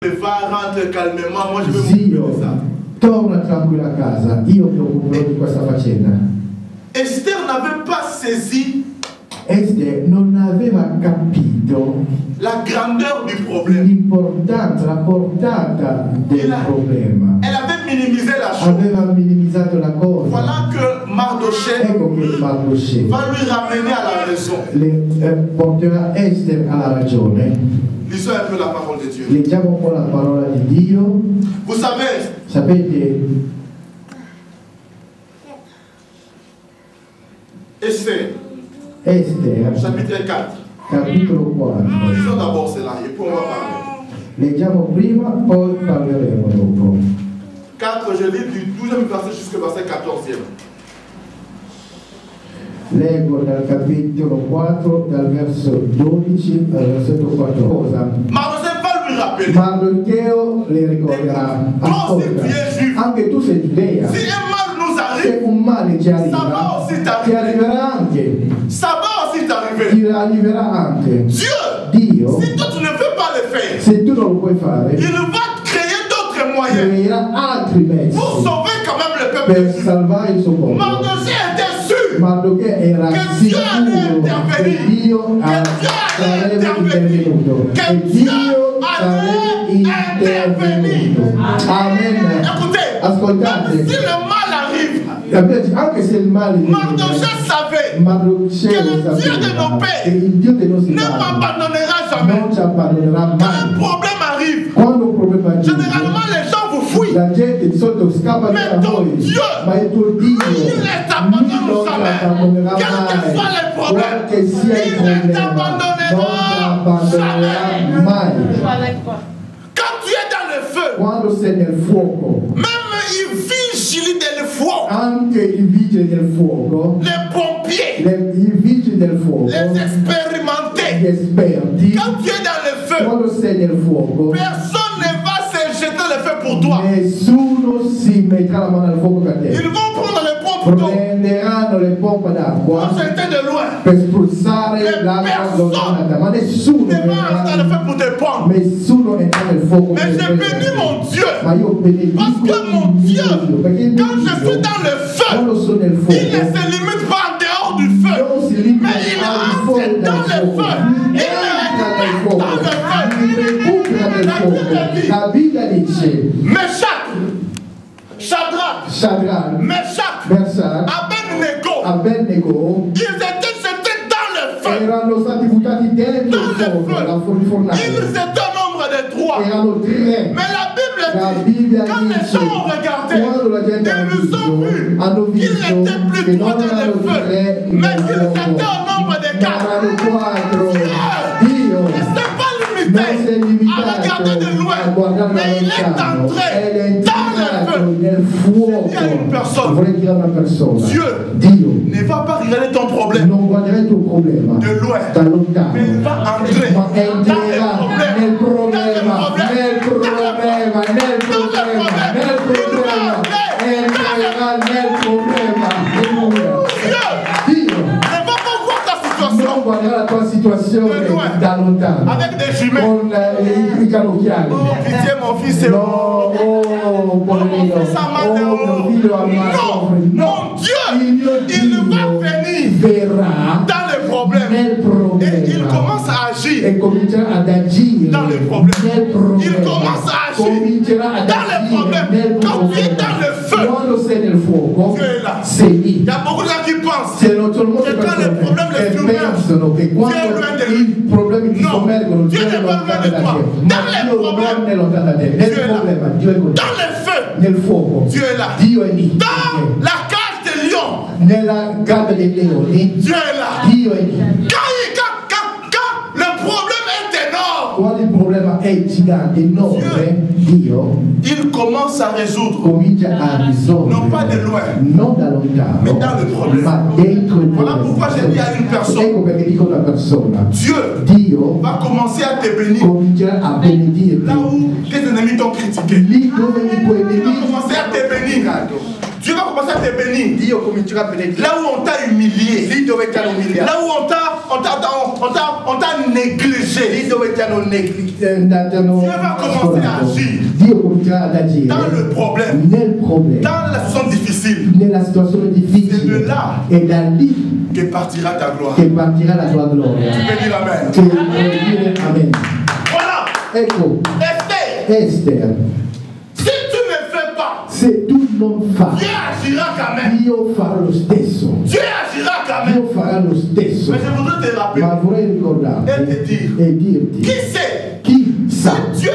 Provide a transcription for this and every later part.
Va, rentre calmement, moi je vais m'occuper de ça. Torna tranquilla a casa, io mi occuperò di questa faccenda. Esther n'avait pas saisi Esther non aveva capito la grandeur du problème. l'importanza, la portata del problema. Elle avait minimisé la chose. Aveva minimizzato la cosa. Voilà que Mardochée Ecco che Mardochée va lui ramener à la raison. Porterà Esther alla ragione. Lisons un peu la parole de Dieu. Leggiamo un po' la parola di Dio. Vous savez, Sapete, Esther, chapitre 4. capitolo 4. Lisons d'abord cela et puis on va parler. Leggiamo prima, poi parleremo dopo. 4, je lis du 12e verset jusqu'au verset 14e. Leggo dal capitolo 4, dal verso 12 al versetto 14. Mardochée va lui rappeler. Mardocheo le ricorderà. Ascolta, anche tu sei giudea. Si un mal nous Se arrive, un male ci arriva, ça va aussi ti t'arriver. arriverà anche. Ça va aussi t'arriver. Ti arriverà anche. Dio, si toi tu ne veux pas le faire, se tu non lo puoi fare, il va créer d'autres moyens creerà altri mezzi pour sauver quand même le peuple. per salvare il suo popolo. Mardochée était sûr Mardocheo era che Dio allait sicuro che intervenir, Dio che Dio allait sarebbe intervenuto, che che Dio Dio sarebbe intervenuto. Amen. Écoutez, Ascoltate, même si le mal arrive, anche se il male Mardochée savait Mardocheo che le Dio de sapeva nos che pères il Dio dei nostri ne padri m'abandonnera jamais. non ci abbandonerà Quand un mai. problème arrive, Quando un problema arriva, généralement les gens vous fuient. la gente di solito scappa da voi, ma il tuo Dio Il ne t'abandonne non ti jamais. abbandonerà Quel que soit mai. le problème, Qual che sia il il ne problema, non ti t'abandonnera abbandonerà mai. Quand tu es dans le feu, Quando sei nel fuoco, même i vigili del fuoco, anche i vigili del fuoco, les pompiers, i vigili del fuoco, les expérimentés, gli esperti, quand tu es dans le feu, quando sei nel fuoco, personne ne va se jeter le feu pour toi. nessuno si metterà la mano al fuoco per Ils te. vont prendre les pompes d'eau Prenderanno le pompe d'acqua pour jeter de loin. per spruzzare l'acqua allontanata, ma nessuno Ne va rester le feu pour te prendre. nessuno entra nel fuoco. Mais je bénis mon Dieu. Ma io benedico Parce que mon il Dieu, mio Dio, perché il mio quand je suis Dio, dans le feu, quando sono nel il ne fuoco, se limite pas en dehors du feu. non si limita Mais il al entre fuoco dans del le fuoco, feu. Il entra nel est fuoco, dans le feu. recupera nel fuoco. La Bibbia dice, Meshach, Shadrach, Shadrach, Meshach, Meshach, Abednego, Abednego ils étaient jetés dans le feu. erano stati buttati dentro il fuoco, la Ils fornace. étaient au nombre de 3. Erano tre. Mais la La Bible dit, Bibbia quand les dice, gens ont regardé, quando la gente ils ont vu hanno qu'ils visto n'étaient che plus 3 non dans le erano feu, tre mais nel qu'ils étaient fuoco, au nombre de ma 4. erano quattro. Il Dio ne s'est pas non si è limité à regarder de limitato loin, a guardare mais il est lontano, entré ed è dans le entrato feu. nel fuoco. Il y a une personne. Vorrei dire a una persona, Dieu Dio ne va pas regarder ton problème non guarderà il tuo problema de loin, da lontano, mais il va entrer ma dans les entrerà problèmes, nel dans problema, les problèmes, nel problema, nel problema, nel problema, entrerà nel problema. Dio ne va pas voir ta non situation guarderà la tua situazione da lontano avec des jumelles. con i canocchiali. Oh, pitié, mon fils, c'est No, oh, poverino, oh, mio figlio amato. Non, Dieu, Il mio il va Dio venir verrà dans les problèmes nel et il problema commence à agir. e comincerà ad agire Dans les problèmes. nel problema. Il commence à agir Comincerà ad dans les agire problèmes. nel Quand tu es problema. dans le feu, Quando sei nel fuoco, Dieu est là. sei lì. Il y a beaucoup de gens qui pensent Se non sono molte che quand les persone problèmes les che submergent, pensano che quando Dieu est loin de lui. i problemi ti No, sommergono, Dieu Dio n'est è pas lontano loin de da toi. te. Dans Ma les Dio problèmes, non è lontano da te. Dieu Nel est là. problema Dio è con te. dans le feu, Nel fuoco Dieu est là. Dio è lì. Dans la cage des lions, Nella gabbia dei leoni Dieu est là. Dio è lì. Quand le problème est énorme, Quando il problema è gigante, enorme, Dio il commence à résoudre. comincia a risolvere. Non pas de loin, non da lontano, mais dans le problème. ma dentro il Voilà problema. pourquoi j'ai dit à une personne, Ecco perché dico a una persona, Dio va commencer à te bénir comincerà a benedirti. là où tes ennemis t'ont critiqué. Lì dove i tuoi Il va nemici commencer à te bénir. Dieu va commencer à te bénir. Dio comincerà a benedirti. Là où on t'a humilié, Lì dove ti hanno umiliato. là où on t'a t'a négligé. Dieu va commencer à agir dans le problème, dans la situation difficile. C'est de là que partira ta gloire. Tu peux dire amen. Voilà. Esther. Si tu ne fais pas, se tu non fai, Dieu agira quand même. Dio farà lo stesso. Dieu agira quand même. Dio farà lo stesso. Mais je voudrais te rappeler. Ma vorrei ricordarti et te dire. E dirti. Qui sait? Chi sa? Dieu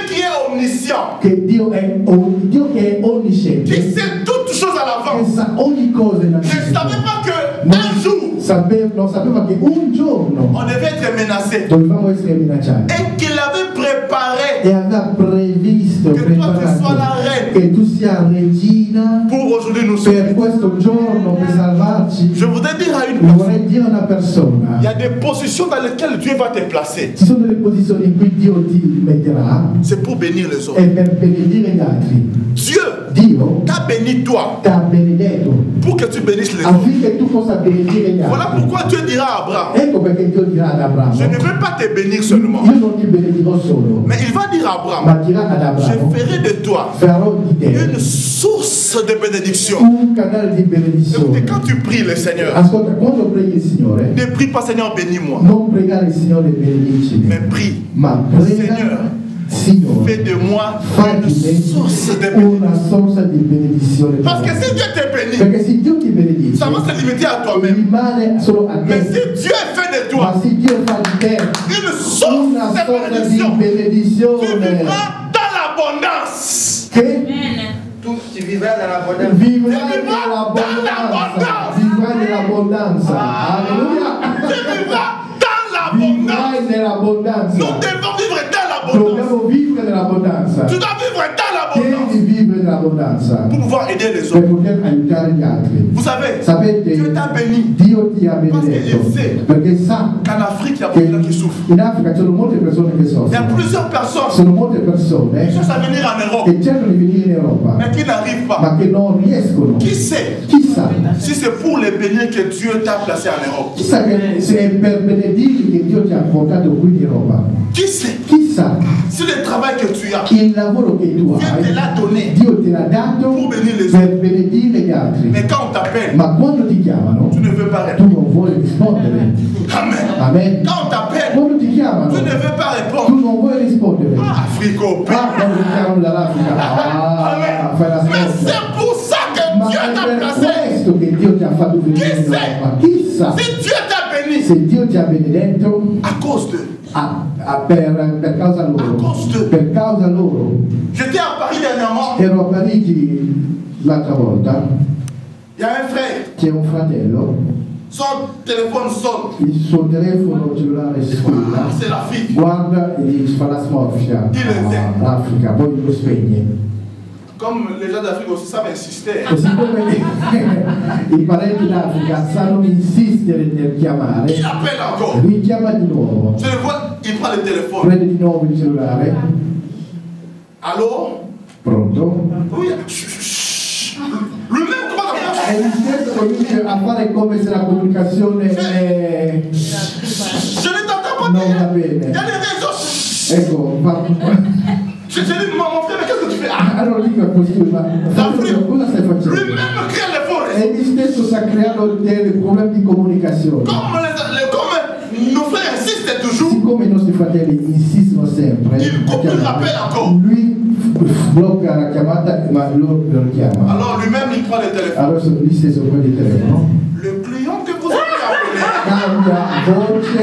qui est omniscient. Che Dio che è onnisciente. Qui sait toutes choses à Che l'avance. sa ogni cosa in Je ne savais pas que un jour, non sapeva che un giorno on devait être menacé. dovevamo essere minacciati. Et qu'il avait préparé E aveva previsto, che toi tu sois la reine. che tu sia regina Pour aujourd'hui nous per sauver. questo giorno, per salvarci. Je voudrais dire à une Vorrei personne, dire a una persona, il y a des positions dans lesquelles Dieu va te placer. ci sono delle posizioni in cui Dio ti metterà C'est pour bénir les autres. e per benedire gli altri. Dio t'a béni toi t'ha benedetto pour que tu bénisses les autres. affinché tu possa benedire gli altri. Voilà pourquoi Dieu dira à Abraham, Ecco perché Dio dirà ad Abramo, je ne veux pas te bénir seulement, io non ti benedirò solo, mais il va dire à ma Abraham, dirà ad je Abramo, ferai de toi farò di te une source de bénédiction. un canale di Écoutez, benedizione. quand tu pries le Seigneur, Ascolta, quando preghi il Signore, ne prie pas Seigneur bénis-moi, non pregare il Signore benedicimi, mais prie ma prega, Seigneur, Signore, fais de moi fai une di source de me bénédiction. una sorsa di benedizione. Parce que si Dieu te bénit, Perché se Dio ti benedice, ça va se limiter à toi-même. rimane solo a Mais te. si Dieu fait de Ma toi se Dio fa di te une una source de sorta di bénédiction, tu benedizione, vivras dans l'abondance. che Tu vivrai nell'abbondanza. vivrai nell'abbondanza. Vivrai nell'abbondanza. Alleluia. Tu vivras dans l'abondance. Vivrai nell'abbondanza. Nous devons vivre dans l'abondance. Dobbiamo vivere nell'abbondanza. Tu dois vivre dans l'abondance Devi vivere nell'abbondanza pour pouvoir aider les per autres. poter aiutare gli altri. Vous savez, Sapete, Dieu t'a béni. Dio ti ha Parce benedetto qu'il sait perché sa qu'en Afrique, il y a che beaucoup de gens qui souffrent. in Africa ci sono molte persone che Il y a soffrono. plusieurs personnes Sono molte persone qui cherchent à venir en Europe, che cercano di venire in Europa, mais qui n'arrivent pas. ma che non riescono. Qui sait Chissà, si c'est pour les bénir que Dieu t'a placé en Europe? chissà che se è per benedirli che Dio ti ha portato qui in Europa. Qui sait Chissà si le travail que tu as, il lavoro che tu Dieu te hai, l'a donné Dio te l'ha dato pour bénir les autres. per benedire gli altri. Mais quand on t'appelle, Ma quando ti chiamano, tu ne veux pas tu répondre. non vuoi rispondere. Amen. Amen. Quand on t'appelle, Quando ti chiamano, tu ne veux pas tu répondre. non vuoi rispondere. Africo, Ah, quando ti chiamano dall'Africa, fai la mais scorta. c'est pour ça que Ma Dieu è t'a per placé. questo che Dio ti ha fatto venire in Chissà. Europa. Chissà Si Dieu t'a béni se Dio ti ha benedetto à cause de. per causa loro. Per causa loro. J'étais à Paris dernièrement. Ero a Parigi l'altra volta, Il y a un frère, c'è un fratello, son téléphone sonne. il suo telefono cellulare squilla, C'est la fille. guarda e gli fa la smorfia all'Africa, poi lo spegne. Comme les gens d'Afrique aussi savent insister. E siccome i parenti d'Africa sanno insistere nel chiamare, Il appelle encore. lui chiama di nuovo, Je le vois, il prend le téléphone. prende di nuovo il cellulare, Allô? pronto, Oui. Chut, chut, chut. Lui-même commence à e lui stesso comincia a fare come se la comunicazione Je ne t'entends pas non va bien. Il y bene. a des réseaux. Ecco, Je dis, mon frère, mais qu'est-ce que tu fais? Ah, allora dico così, ma fratello, cosa stai facendo? lui-même crée les faux réseaux. E lui stesso sta creando dei problemi di comunicazione. Comme nos frères insistent toujours, Siccome i nostri fratelli insistono sempre, il couple rappelle encore. lui blocca la chiamata, ma lo chiama. Alors lui-même, il prend le téléphone. Allora lui stesso prende il telefono, Le client que vous avez appelé cambia voce,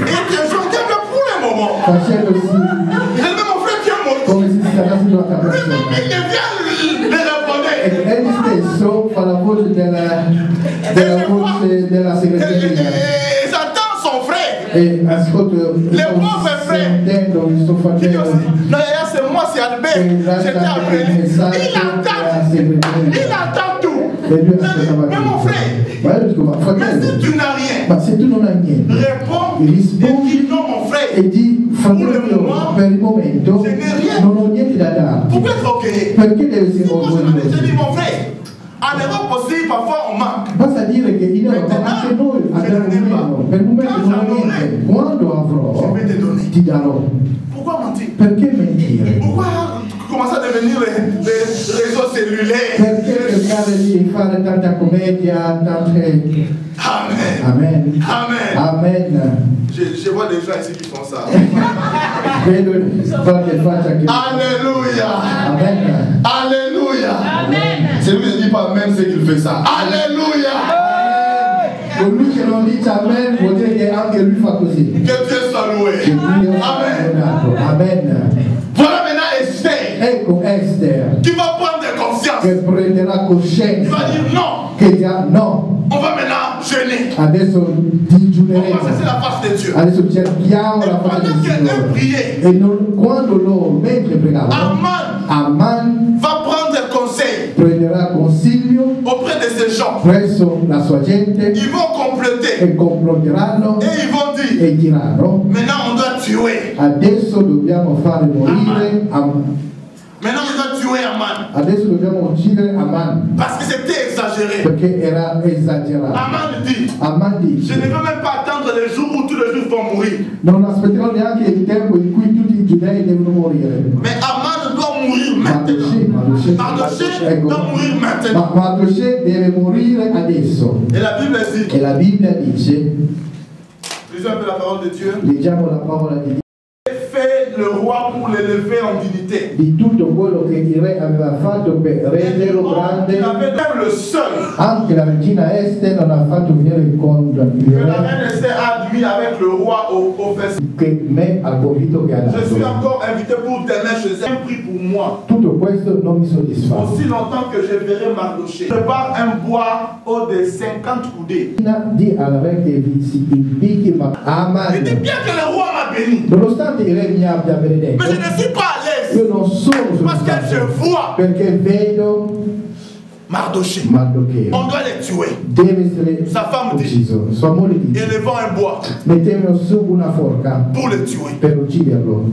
était joignable pour le moment. facendosi Je dis, mais mon frère, tiens mon. come se si stesse da un'altra Lui-même, persona. il devient le répondeur. E lui stesso fa la voce della segreteria. Et j'entends son frère. E ascolto, sentendo il suo Qui dit fratello aussi, non, c'est moi, c'est Albert. che J'étais appelé. Il entend tout. e lui ascoltava Mais mon frère, ma io dico, ma mais fratello, si tu n'as rien, ma se tu non hai niente, réponds et rispondi dis non, mon frère. e di fratello, per il momento non ho niente da darti. Pourquoi être ok? Perché devi essere Moi, je dis, orgoglioso? mon frère, En Europe aussi, parfois on manque. Basta dire che in Europa anche noi abbiamo meno. Per un momento non ho niente. Quando avrò, ti darò. Pourquoi mentir? Perché mentire? Pourquoi commencer a devenir les réseaux cellulaires? Perché cercare di fare tanta commedia, tante... Amen. Amen. Amen. Amen. Je vois des gens ici qui font ça. Alléluia. Amen. Alléluia. Amen. Celui qui ne dit pas Amen, c'est qu'il fait ça. Alléluia. Colui che non dice Amen vuol dire che anche lui fa così. Que Dieu soit loué. Amen. Amen. Voilà maintenant Esther. Ecco Esther. Qui va prendre conscience. Che prenderà coscienza. Il va dire non. Che dirà no. On va maintenant jeûner. Adesso On digiuneremo. va chercher la face de Dieu. Adesso cerchiamo la faccia di Signore. E quando loro, mentre pregavano, Aman va prendre conseil. Prenderà consiglio auprès de ces gens. Presso la sua gente. Ils vont compléter. E complotteranno. Et ils vont dire. E diranno. Maintenant on doit tuer. Adesso dobbiamo fare morire Maintenant on doit tuer Aman. Adesso dobbiamo uccidere Aman. Parce que c'était exagéré. Perché era esagerato. Aman dit. Je ne veux même pas attendre les jours où tous les juifs vont mourir. Non aspetterò neanche il tempo in cui tutti i giudei devono morire. Mais Aman doit mourir maintenant. Mardochée doit mourir maintenant. Mardochée deve morire adesso. Et la Bible dit. E la Bibbia dice. Lisons un peu la parole de Dieu. Leggiamo la parola di Dio. Fait le roi pour l'élever en dignité. Di tutto quello che il re aveva fatto per renderlo grande. Il avait même le seul. Anche la regina Esther non ha fatto venire con il re. La reine Esther a admis avec le roi au festival. Che me ha convinto che ha dato. Je suis encore invité pour demain chez un prix pour moi. Tutto questo non mi soddisfa. Aussi longtemps que je verrai Mardochée. Prépare un bois haut de 50 coudées. Di al re che si impicchi ma Aman. Il dit bien que le roi m'a béni. Nonostante il re mi abbia benedetto. Mais je ne suis pas à l'aise. Io non sono parce que je vois. Perché vedo Mardochée. On doit les tuer. Deve essere sa femme ucciso. Sua moglie dice. Élevant un bois. Mettevano su una forca. Pour le tuer. Per ucciderlo.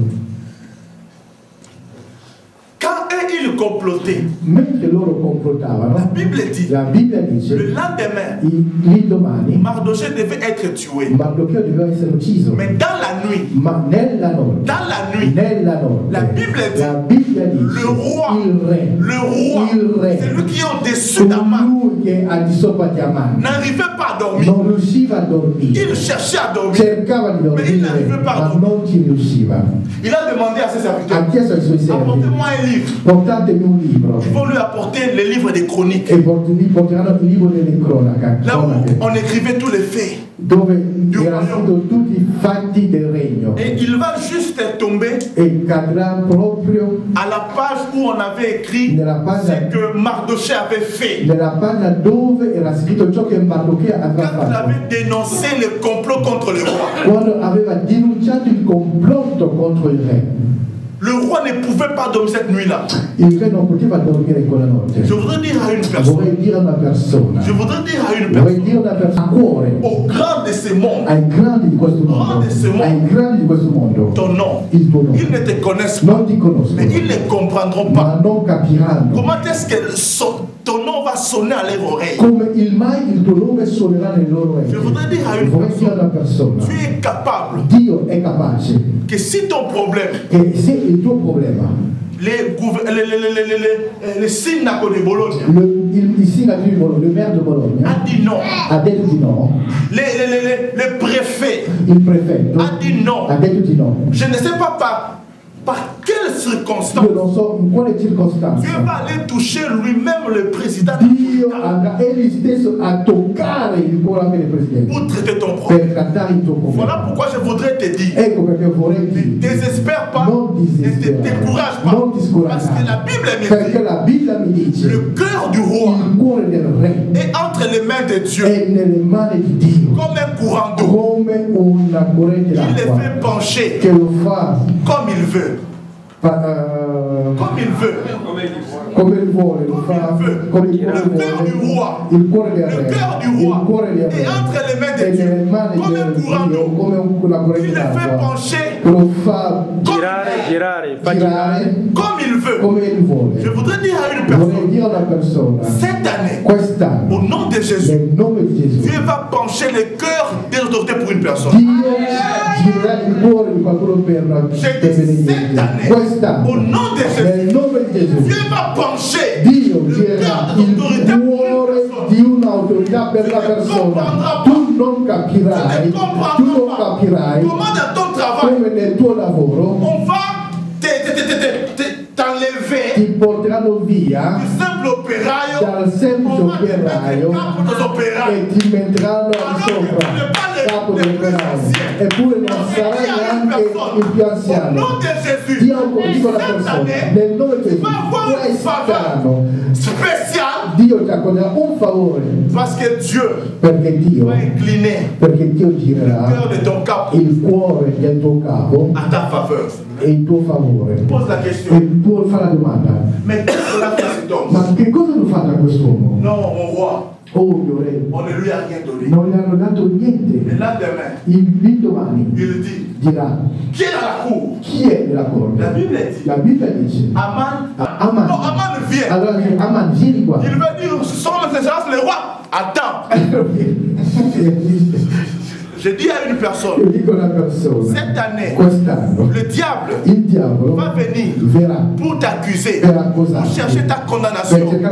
Quand eux ils complotaient. Mentre loro complottavano. La Bible dit. La Bibbia dice. Le lendemain. L'indomani. Mardochée devait être tué. Mardochée doveva essere ucciso. Mais dans la nuit. Ma nella notte. Dans la nuit. Nella notte. La Bible dit. La Bibbia dice. Le roi. Il re. Le roi. Il re. C'est lui qui est au-dessus d'Aman. Lui che al di sopra di Aman. N'arrivait pas à dormir. Non riusciva a dormire. Il cherchait à dormir. Cercava di dormire. Mais il n'arrivait pas à dormir. Ma non ci riusciva. Il a demandé à ses serviteurs. Ha chiesto ai suoi servi. Apportez-moi un livre. Portatemi un libro. Ils vont lui apporter les livres des chroniques. E gli porteranno il libro delle cronache. Là où on écrivait tous les faits. Dove erano scritto tutti i fatti del regno. Et il va juste tomber. E cadrà proprio à la page où on avait écrit ce que Mardochée avait fait. Nella pagina dove era scritto ciò che Mardochée aveva fatto. Quand il avait dénoncé le complot contre le roi. Quando aveva denunciato il complotto contro il re. Le roi ne pouvait pas dormir cette nuit-là. Il re non poteva dormire quella notte. Je voudrais dire à une personne. Vorrei dire a una persona. Je voudrais dire à une Vorrei dire a una persona. A cuore. Au grand de ce monde. Ai grandi di questo mondo. Ai grandi di questo mondo. Ton nom. Il tuo nome. Ils ne te connaissent pas. Non ti conoscono. Mais ils ne comprendront pas. Ma non capiranno. Comment est-ce que ton nom va sonner à leurs oreilles? Come mai il tuo nome suonerà nelle loro orecchie. Je voudrais dire à une persona. Tu es capable. Dio è capace. Que si ton problème. Che se il tuo problema. Le sindaco di Bologna. Il sindaco di Bologna, il maire di Bologna. Ha dit non. Ha detto di no. Le préfet. Il prefetto. Ha dit non. Ha detto di no. Je ne sais pas par quelle circonstance. Io non so in quale circostanza. Dieu va aller toucher lui-même le président. Dio andrà egli stesso a toccare il cuore del presidente. Pour traiter ton problème. Per trattare il tuo problema. Voilà pourquoi je voudrais te dire. Ecco perché vorrei dire. Ne désespère pas. Non ne te décourage pas. Non ti scoraggiare. Parce que la Bible me dit. Perché la Bibbia mi dice. Le cœur du roi. Il cuore del re. Est entre les mains de Dieu. È nelle mani di Dio. Comme un courant d'eau. Come una corrente d'acqua. Il le fait pencher. Che lo fa. Comme il veut. comme il veut. Come il vuole, lo fa come il Le cœur du roi. Il cuore del Le re. cœur du roi. Il cuore del re. Et entre les mains de E nelle Dieu. mani Comme un di courant Dio, d'eau. come una corrente Il le fait d'acqua. pencher. Lo fa girare, comme il veut. Come il vuole. Je voudrais dire à une Vorrei personne, dire a una persona, cette année, quest'anno, au nom de Jésus, nel nome di Gesù, Dieu va pencher le cœur des autorités pour une personne. Dio girerà il cuore di qualcuno per J'ai dit cette année, quest'anno, au nom de Jésus, nel nome di Gesù, Dieu va pencher Dio le girerà cœur des il autorités pour une cuore personne. di un'autorità per la persona. Tu non capirai, tu non capirai Comment dans ton travail, come nel tuo lavoro on va t'enlever ti porteranno via du simple opéraio, dal semplice on va te mettere operaio capo dos operai. e ti metteranno al sopra capo dell'operaio, eppure non sarai neanche il più Au anziano. nom de Jésus, Dio dico alla cette persona, année, nel nome di tu Gesù, vas avoir une faveur quest'anno spéciale Dio ti accorderà un favore, parce que Dieu perché Dio va incliner girerà le cœur de ton capo il cuore del tuo capo à ta faveur. e il tuo favore. Pose la E question. tu fai la domanda, Mais qu'est-ce que cela fait cet homme? ma che cosa hanno fatto a quest'uomo? Non, mon roi, Oh mio re, on ne lui a rien donné. non gli hanno dato Le niente. lendemain, L'indomani il dit, dirà, qui est dans la cour? chi è nella corte? La Bible dit, La Bibbia dice, Aman. Aman. Non, Aman vient. Allora dice, Aman, vieni qua. Il veut dire, ce sont mes excellences, le roi. Attends. Je dis à une personne, Io dico a una persona, cette année, quest'anno le diable il diavolo va venir verrà pour t'accuser, per pour accusarti, chercher ta per condamnation. cercare la